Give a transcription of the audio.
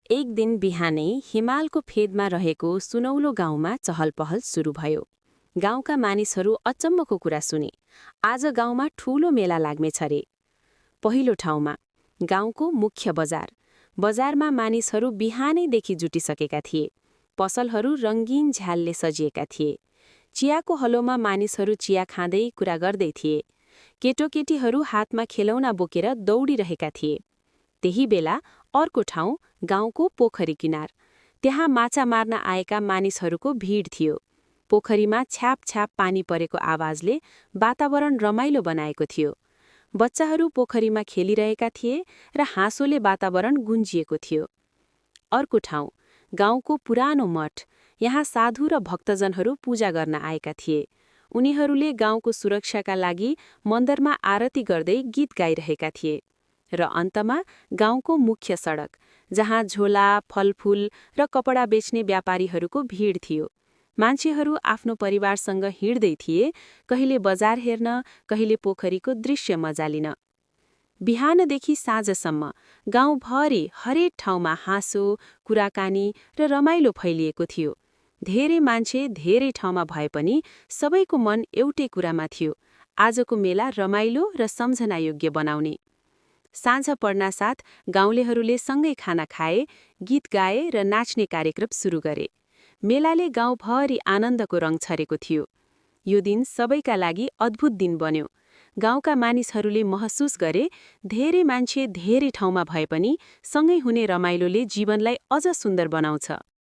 एक दिन बिहानै हिमालको फेदमा रहेको सुनौलो गाउँमा चहलपहल सुरु भयो। गाउँका मानिसहरू अचम्मको कुरा सुने। आज गाउँमा ठूलो मेला लाग्नेछ रे। पहिलो ठाउँमा गाउँको मुख्य बजार। बजारमा मानिसहरू बिहानैदेखि जुटिसकेका थिए। पसलहरू रंगीन झ्यालले सजिएका थिए। चियाको हलोमा मानिसहरू चिया खाँदै कुरा गर्दै थिए। केटोकेटीहरू हातमा खेलौना बोकेर दौडिरहेका थिए। त्यही बेला अर्को ठाउँ गाउँको पोखरी किनार। त्यहाँ माछा मार्न आएका मानिसहरूको भिड थियो। पोखरीमा छ्याप छ्याप पानी परेको आवाजले वातावरण रमाइलो बनाएको थियो। बच्चाहरू पोखरीमा खेलिरहेका थिए र हाँसोले वातावरण गुन्जिएको थियो। अर्को ठाउँ गाउँको पुरानो मठ। यहाँ साधु र भक्तजनहरू पूजा गर्न आएका थिए। उनीहरूले गाउँको सुरक्षाका लागि मन्दिरमा आरती गर्दै गीत गाइरहेका थिए। र अन्तमा गाउँको मुख्य सडक, जहाँ झोला, फलफूल र कपडा बेच्ने व्यापारीहरूको भिड थियो। मान्छेहरू आफ्नो परिवारसँग हिँड्दै थिए, कहिले बजार हेर्न, कहिले पोखरीको दृश्य मजा लिन। बिहानदेखि साँझसम्म गाउँभरि हरेक ठाउँमा हाँसो, कुराकानी र रमाइलो फैलिएको थियो। धेरै मान्छे धेरै ठाउँमा भए पनि सबैको मन एउटै कुरामा थियो, आजको मेला रमाइलो र सम्झनायोग्य बनाउने। साँझ पर्नासाथ गाउँलेहरूले सँगै खाना खाए, गीत गाए र नाच्ने कार्यक्रम सुरु गरे। मेलाले गाउँभरि आनन्दको रङ छरेको थियो। यो दिन सबैका लागि अद्भुत दिन बन्यो। गाउँका मानिसहरूले महसुस गरे, धेरै मान्छे धेरै ठाउँमा भए पनि सँगै हुने रमाइलोले जीवनलाई अझ सुन्दर बनाउँछ।